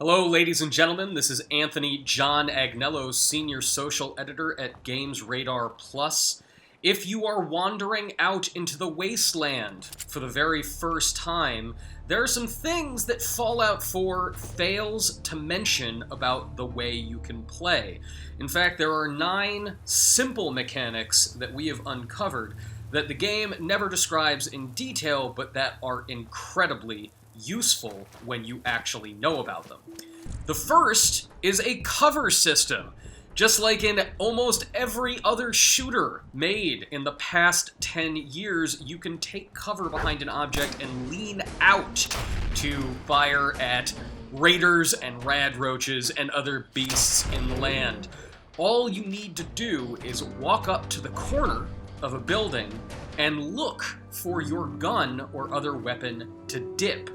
Hello, ladies and gentlemen. This is Anthony John Agnello, Senior Social Editor at GamesRadar Plus. If you are wandering out into the wasteland for the very first time, there are some things that Fallout 4 fails to mention about the way you can play. In fact, there are 9 simple mechanics that we have uncovered that the game never describes in detail, but that are incredibly useful when you actually know about them. The first is a cover system. Just like in almost every other shooter made in the past 10 years, you can take cover behind an object and lean out to fire at raiders and rad roaches and other beasts in the land. All you need to do is walk up to the corner of a building and look for your gun or other weapon to dip.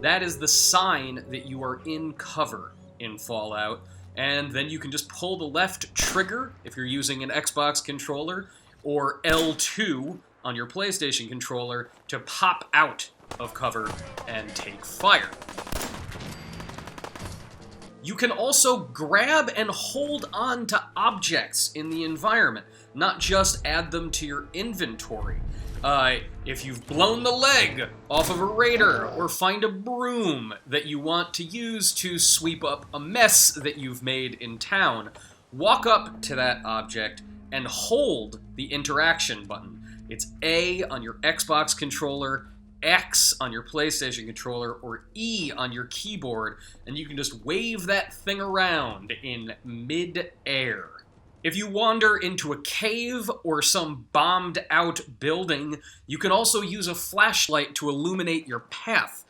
That is the sign that you are in cover in Fallout, and then you can just pull the left trigger if you're using an Xbox controller, or L2 on your PlayStation controller to pop out of cover and take fire. You can also grab and hold on to objects in the environment, not just add them to your inventory. If you've blown the leg off of a raider, or find a broom that you want to use to sweep up a mess that you've made in town, walk up to that object and hold the interaction button. It's A on your Xbox controller, X on your PlayStation controller, or E on your keyboard, and you can just wave that thing around in mid-air. If you wander into a cave or some bombed-out building, you can also use a flashlight to illuminate your path.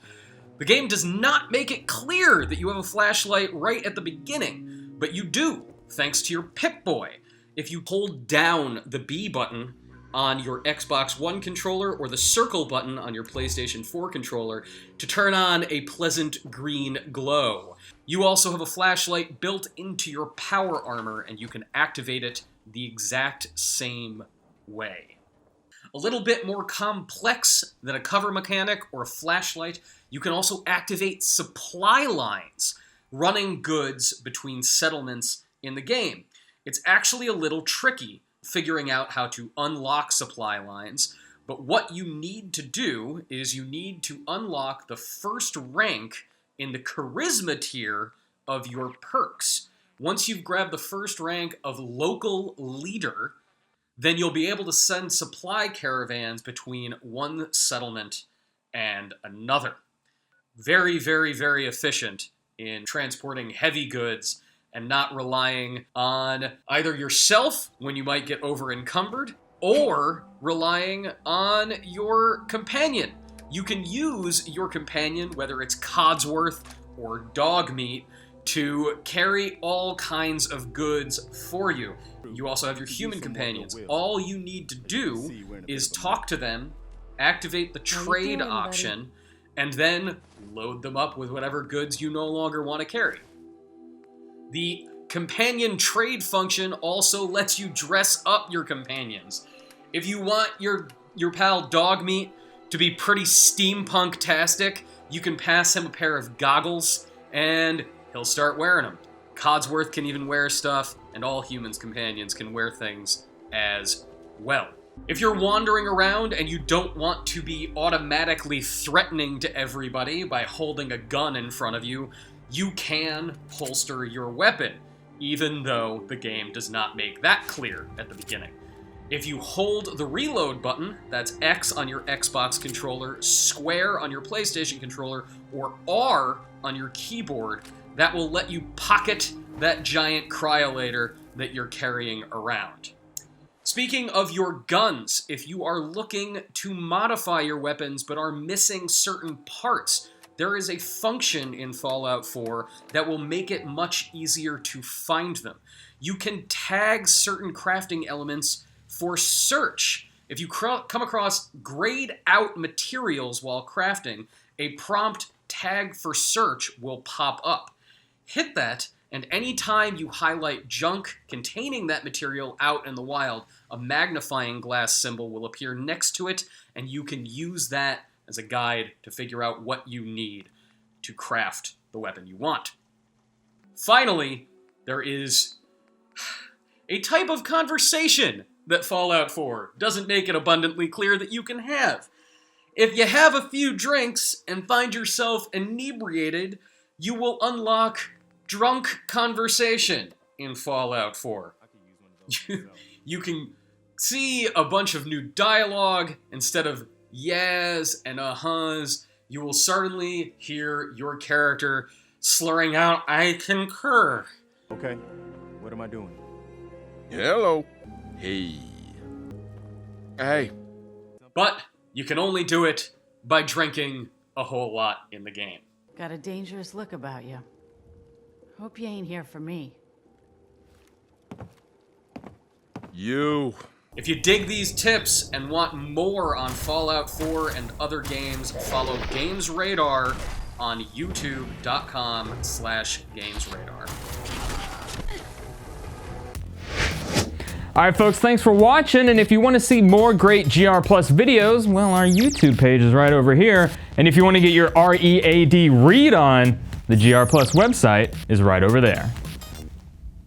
The game does not make it clear that you have a flashlight right at the beginning, but you do, thanks to your Pip-Boy. If you hold down the B button on your Xbox One controller or the circle button on your PlayStation 4 controller to turn on a pleasant green glow. You also have a flashlight built into your power armor, and you can activate it the exact same way. A little bit more complex than a cover mechanic or a flashlight, you can also activate supply lines, running goods between settlements in the game. It's actually a little tricky figuring out how to unlock supply lines, but what you need to do is you need to unlock the first rank in the charisma tier of your perks. Once you've grabbed the first rank of local leader, then you'll be able to send supply caravans between one settlement and another. Very, very, very efficient in transporting heavy goods and not relying on either yourself when you might get over-encumbered, or relying on your companion. You can use your companion, whether it's Codsworth or dog meat, to carry all kinds of goods for you. You also have your human companions. All you need to do is talk to them, activate the trade option, and then load them up with whatever goods you no longer want to carry. The companion trade function also lets you dress up your companions. If you want your pal Dogmeat to be pretty steampunk-tastic, you can pass him a pair of goggles, and he'll start wearing them. Codsworth can even wear stuff, and all humans' companions can wear things as well. If you're wandering around and you don't want to be automatically threatening to everybody by holding a gun in front of you, you can holster your weapon, even though the game does not make that clear at the beginning. If you hold the reload button, that's X on your Xbox controller, square on your PlayStation controller, or R on your keyboard, that will let you pocket that giant cryolator that you're carrying around. Speaking of your guns, if you are looking to modify your weapons but are missing certain parts, there is a function in Fallout 4 that will make it much easier to find them. You can tag certain crafting elements for search. If you come across grayed out materials while crafting, a prompt tag for search will pop up. Hit that, and anytime you highlight junk containing that material out in the wild, a magnifying glass symbol will appear next to it, and you can use that as a guide to figure out what you need to craft the weapon you want. Finally, there is a type of conversation that Fallout 4 doesn't make it abundantly clear that you can have. If you have a few drinks and find yourself inebriated, you will unlock drunk conversation in Fallout 4. You can see a bunch of new dialogue instead of yeahs and uh-huhs. You will suddenly hear your character slurring out, "I concur." Okay, what am I doing? Hello. Hey. Hey. But you can only do it by drinking a whole lot in the game. Got a dangerous look about you. Hope you ain't here for me. You. If you dig these tips and want more on Fallout 4 and other games, follow GamesRadar on youtube.com/GamesRadar. Alright folks, thanks for watching, and if you want to see more great GR Plus videos, well, our YouTube page is right over here, and if you want to get your READ read on, the GR Plus website is right over there.